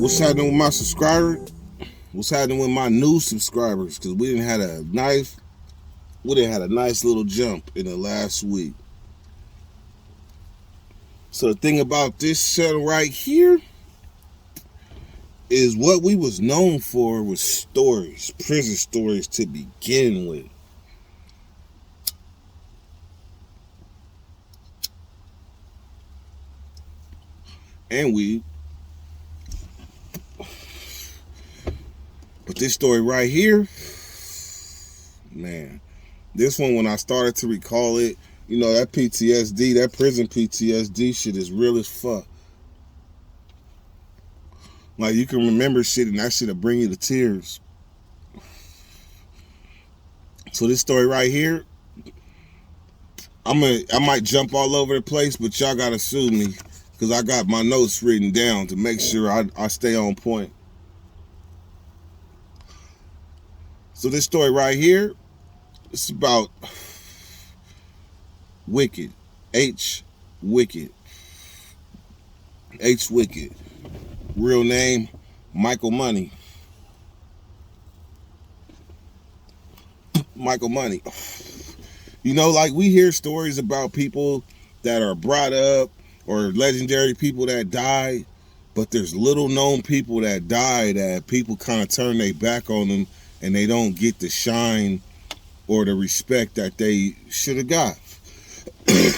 What's happening with my subscribers? What's happening with my new subscribers? Because we didn't had a nice little jump in the last week. So the thing about this channel right here is what we was known for was stories, prison stories to begin with. And but this story right here, man, this one, when I started to recall it, you know, that PTSD, that prison PTSD shit is real as fuck. Like, you can remember shit and that shit'll bring you to tears. So this story right here, I might jump all over the place, but y'all gotta sue me because I got my notes written down to make sure I stay on point. So this story right here, it's about Wicked, H. Wicked. H. Wicked. Real name, Michael Money. Michael Money. You know, like, we hear stories about people that are brought up or legendary people that died, but there's little known people that die that people kind of turn their back on them and they don't get the shine or the respect that they should have got.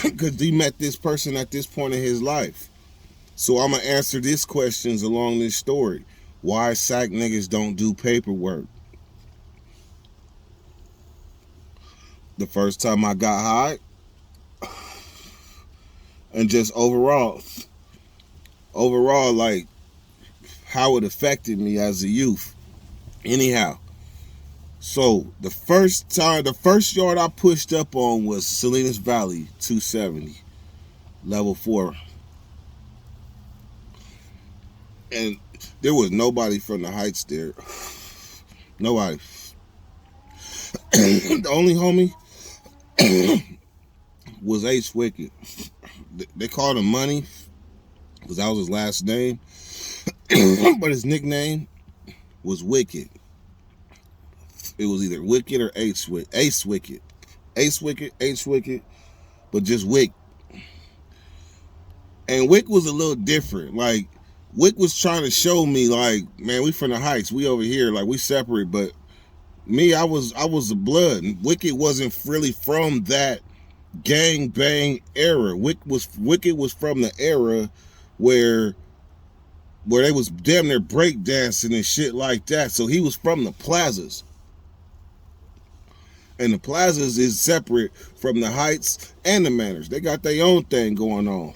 Because he met this person at this point in his life. So I'm going to answer these questions along this story. Why sack niggas don't do paperwork? The first time I got high, and just overall, like, how it affected me as a youth. Anyhow, so the first yard I pushed up on was Salinas Valley 270, level 4. And there was nobody from the Heights there. Nobody. The only homie was H. Wicked. They called him Money because that was his last name. But his nickname was Wicked. It was either Wicked or Ace Wicked. Ace Wicked. Ace Wicked, H. Wicked, but just Wick. And Wick was a little different. Like, Wick was trying to show me, like, man, we from the Heights. We over here, like, we separate. But me, I was a blood. Wicked wasn't really from that gang bang era. Wicked was from the era where they was damn near breakdancing and shit like that. So he was from the plazas. And the plazas is separate from the Heights and the Manors. They got their own thing going on.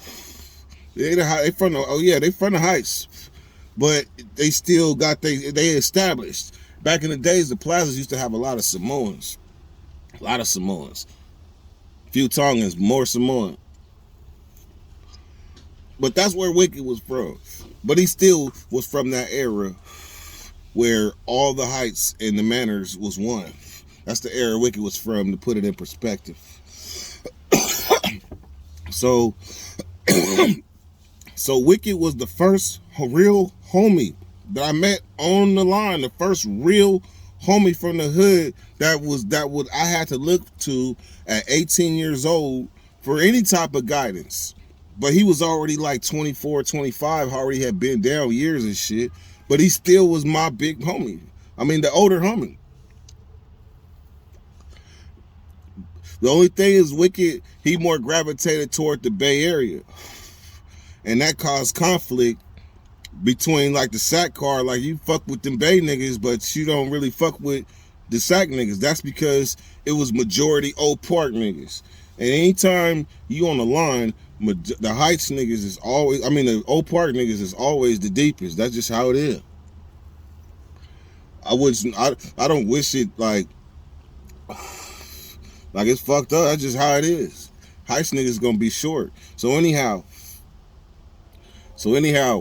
They from the Heights, but they still got they established. Back in the days, the plazas used to have a lot of Samoans. Few Tongans, more Samoan. But that's where Wicked was from. But he still was from that era where all the Heights and the Manors was one. That's the era Wicked was from, to put it in perspective. So Wicked was the first real homie that I met on the line, the first real homie from the hood that I had to look to at 18 years old for any type of guidance. But he was already like 24, 25, already had been down years and shit, but he still was my big homie. I mean, the older homie. The only thing is, Wicked, he more gravitated toward the Bay Area. And that caused conflict between, like, the sack car. Like, you fuck with them Bay niggas, but you don't really fuck with the sack niggas. That's because it was majority Old Park niggas. And anytime you on the line, the Heights niggas is always, I mean, the Old Park niggas is always the deepest. That's just how it is. I don't wish it like it's fucked up. That's just how it is. Heights niggas gonna be short. So anyhow,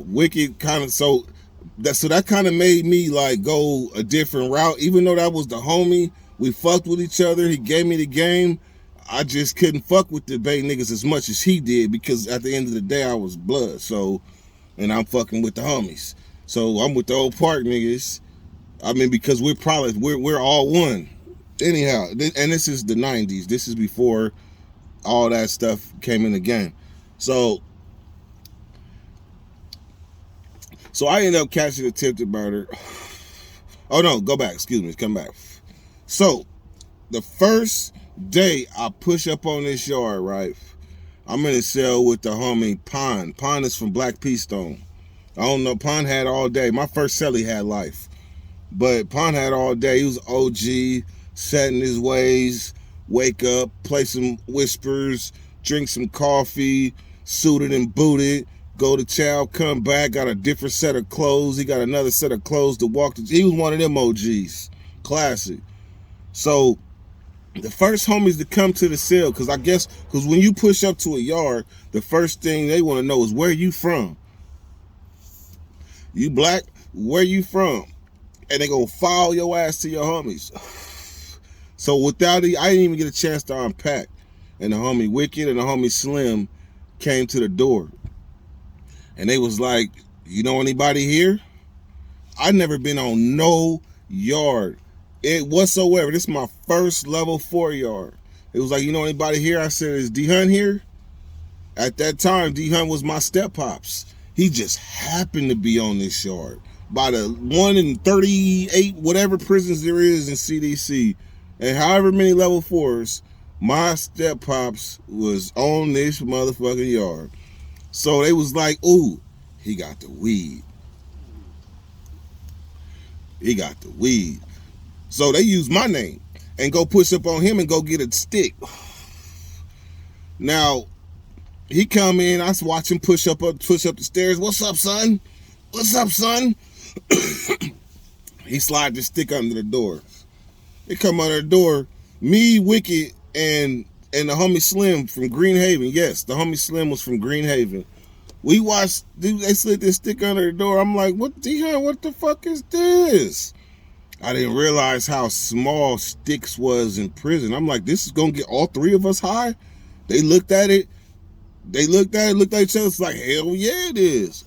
Wicked kind of, so that kind of made me like go a different route. Even though that was the homie, we fucked with each other. He gave me the game. I just couldn't fuck with the Bay niggas as much as he did, because at the end of the day, I was blood. So, and I'm fucking with the homies. So I'm with the old park niggas. I mean, because we're all one. Anyhow, and this is the 90s. This is before all that stuff came in the game. So I ended up catching attempted murder. Oh no, go back. Excuse me. Come back. So the first day I push up on this yard, right? I'm in a cell with the homie Pond. Pond is from Black Pea Stone. I don't know. Pond had all day. My first celly had life. But Pond had all day. He was OG, set in his ways, wake up, play some whispers, drink some coffee, suited and booted, go to chow, come back, got a different set of clothes. He got another set of clothes to walk to. He was one of them OGs. Classic. So the first homies to come to the cell, because when you push up to a yard, the first thing they want to know is where you from. You black? Where you from? And they gonna follow your ass to your homies. So I didn't even get a chance to unpack. And the homie Wicked and the homie Slim came to the door. And they was like, you know anybody here? I never been on no yard whatsoever. This is my first level 4 yard. It was like, you know anybody here? I said, is D-Hunt here? At that time, D-Hunt was my step pops. He just happened to be on this yard. By the 1 in 38, whatever prisons there is in CDC, and however many level 4s, my step pops was on this motherfucking yard. So they was like, ooh, he got the weed. He got the weed. So they used my name and go push up on him and go get a stick. Now, he come in, I watch him push up the stairs. What's up, son? What's up, son? He slide the stick under the door. They come under the door. Me, Wicked, and the homie Slim from Greenhaven. Yes, the homie Slim was from Greenhaven. We watched, dude, they slid this stick under the door. I'm like, what the fuck is this? I didn't realize how small sticks was in prison. I'm like, this is gonna get all 3 of us high? They looked at it. Looked at each other. It's like, hell yeah, it is.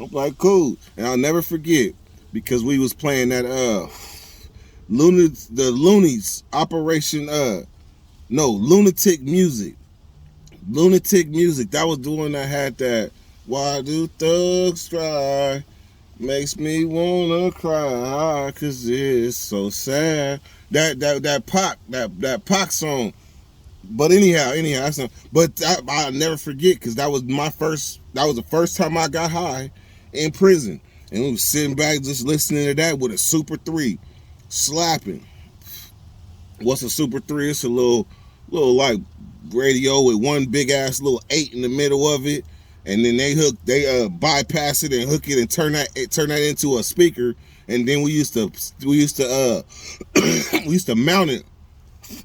I'm like, cool. And I'll never forget, because we was playing that Loonies Operation Lunatic Music. Lunatic Music. That was the one that had that why do thugs try? Makes me wanna cry, cause it's so sad. That Pac song. But anyhow, I'll never forget, because that was the first time I got high in prison. And we was sitting back just listening to that with a Super 3 slapping. What's a Super 3? It's a little like radio with one big ass little 8 in the middle of it. And then they bypass it and hook it and turn that into a speaker. And then we used to mount it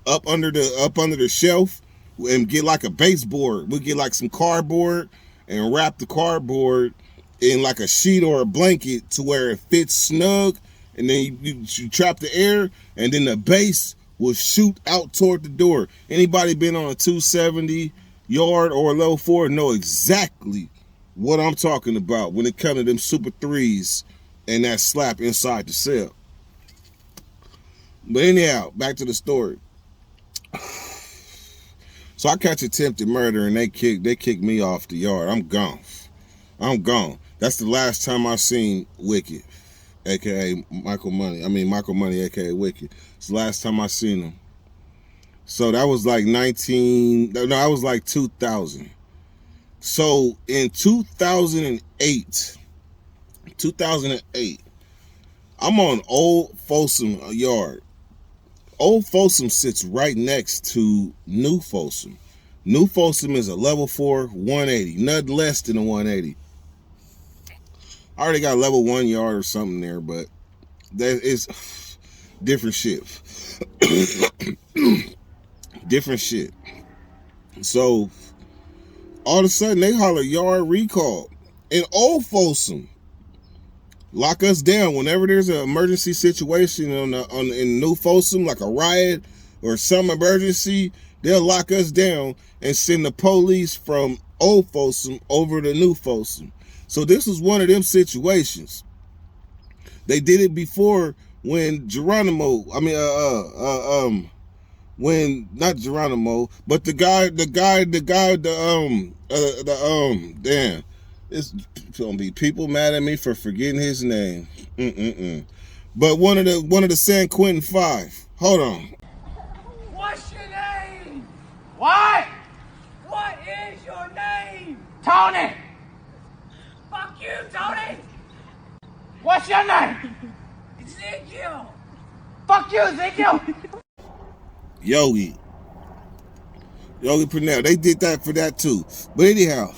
up under the shelf and get like a baseboard. We'd get like some cardboard and wrap the cardboard in like a sheet or a blanket to where it fits snug, and then you trap the air, and then the bass will shoot out toward the door. Anybody been on a 270 yard or a level 4 know exactly what I'm talking about when it comes to them Super 3s and that slap inside the cell. But anyhow, back to the story. So I catch attempted murder and they kick me off the yard. I'm gone. That's the last time I seen Wicked, aka Michael Money, aka Wicked. It's the last time I seen him. So that was like 2000. So in 2008, I'm on Old Folsom Yard. Old Folsom sits right next to New Folsom. New Folsom is a level 4 180, nothing less than a 180. I already got level 1 yard or something there, but that is different shit. Different shit. So all of a sudden they holler yard recall in Old Folsom. Lock us down whenever there's an emergency situation in New Folsom, like a riot or some emergency. They'll lock us down and send the police from old Folsom over the new Folsom. So this was one of them situations. They did it before when Geronimo, when not Geronimo, but damn, it's gonna be people mad at me for forgetting his name. But one of the San Quentin Five. Hold on. What's your name? What? What is your name? Tony. Fuck you, Tony. What's your name? Ezekiel. Fuck you, Ezekiel. Yogi Purnell. They did that for that too. But anyhow,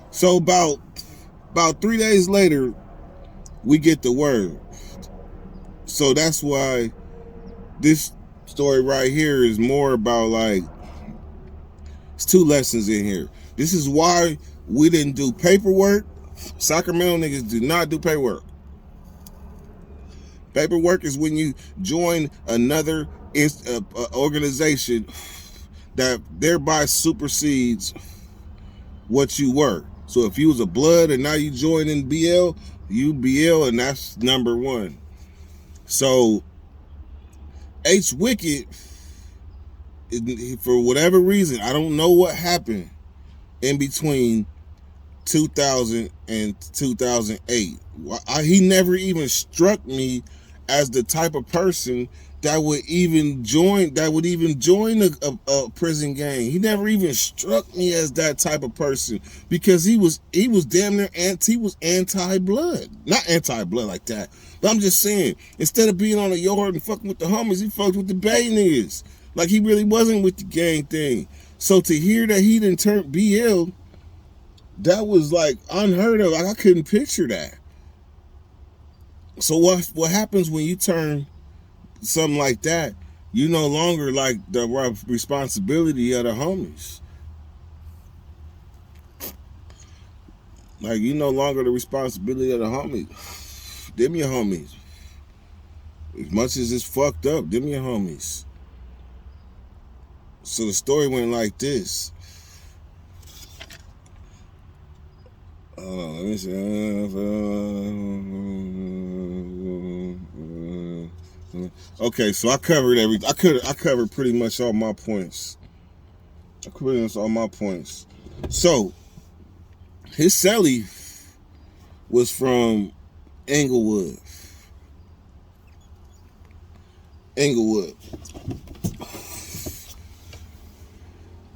so about 3 days later, we get the word. So that's why this story right here is more about like, it's two lessons in here. This is why we didn't do paperwork. Sacramento niggas do not do paperwork. Paperwork is when you join another organization that thereby supersedes what you were. So if you was a blood and now you join in BL, you BL, and that's number one. So H Wicked, for whatever reason, I don't know what happened in between 2000 and 2008. He never even struck me as the type of person that would even join a prison gang. He never even struck me as that type of person, because he was damn near anti-blood. Not anti-blood like that, but I'm just saying, instead of being on the yard and fucking with the homies, he fucked with the Bay niggas. Like, he really wasn't with the gang thing. So to hear that he didn't turn BL, that was like unheard of. Like, I couldn't picture that. So what happens when you turn something like that? You no longer like the responsibility of the homies. Like, you no longer the responsibility of the homies. Them your homies. As much as it's fucked up, them your homies. So the story went like this. Let me see. Okay, so I covered everything. I covered pretty much all my points. So his celly was from Inglewood.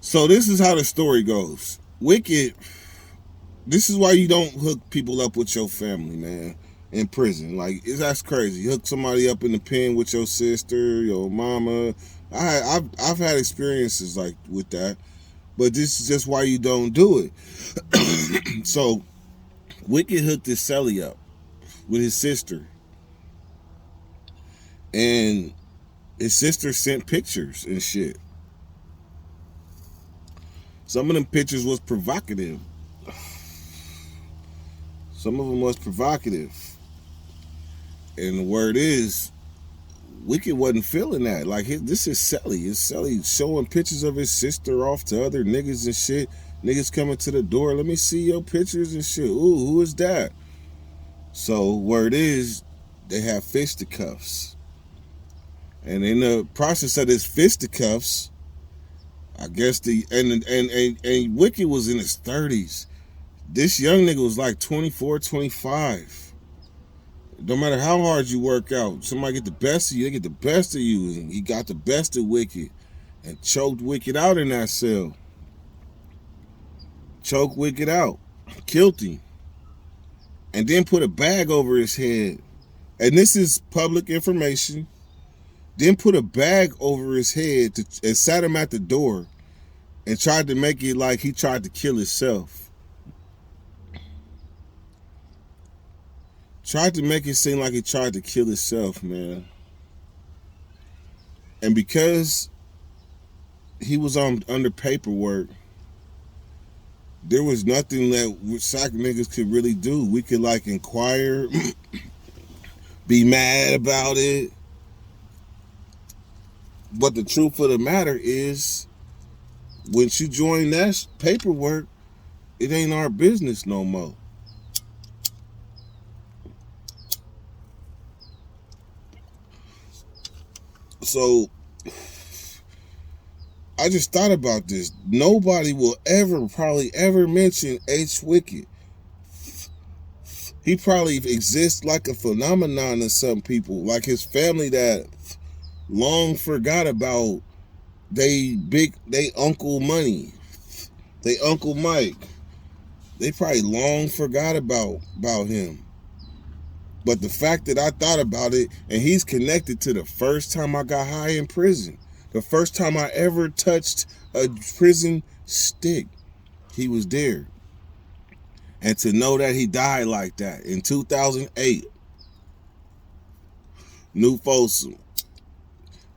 So this is how the story goes. Wicked. This is why you don't hook people up with your family, man, in prison. Like, that's crazy. You hook somebody up in the pen with your sister, your mama. I've had experiences like with that, but this is just why you don't do it. So, Wicked hooked his celly up with his sister, and his sister sent pictures and shit. Some of them pictures was provocative. Some of them was provocative. And the word is, Wicked wasn't feeling that. Like, this is Celly. It's Celly showing pictures of his sister off to other niggas and shit. Niggas coming to the door. Let me see your pictures and shit. Ooh, who is that? So, word is, they have fisticuffs. And in the process of this fisticuffs, I guess and Wicked was in his 30s. This young nigga was like 24, 25. No matter how hard you work out, somebody get the best of you, they get the best of you. And he got the best of Wicked and choked Wicked out in that cell. Choked Wicked out. Killed him. And then put a bag over his head. And this is public information. Then put a bag over his head and sat him at the door and tried to make it like he tried to kill himself. Tried to make it seem like he tried to kill himself, man. And because he was under paperwork, there was nothing that SAC niggas could really do. We could like inquire, be mad about it. But the truth of the matter is, once you join that paperwork, it ain't our business no more. So I just thought about this. Nobody will probably ever mention H. Wicked. He probably exists like a phenomenon to some people, like his family that long forgot about they Uncle Money, they Uncle Mike. They probably long forgot about him. But the fact that I thought about it, and he's connected to the first time I got high in prison, the first time I ever touched a prison stick, he was there. And to know that he died like that in 2008, New Folsom.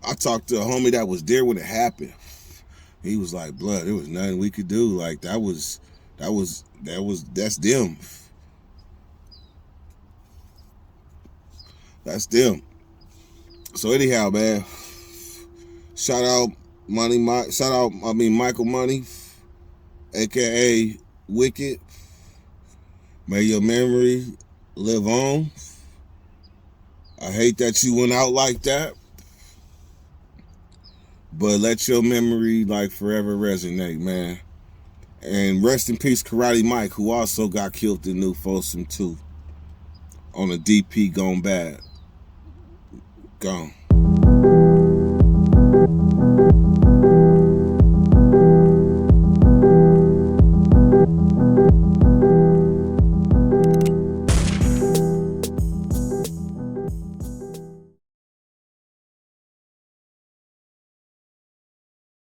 I talked to a homie that was there when it happened. He was like, "Blood, there was nothing we could do. Like that's them. That's them." So anyhow, man, shout out Michael Money, aka Wicked. May your memory live on. I hate that you went out like that, but let your memory like forever resonate, man. And rest in peace, Karate Mike, who also got killed in New Folsom too, on a DP gone bad. Gone.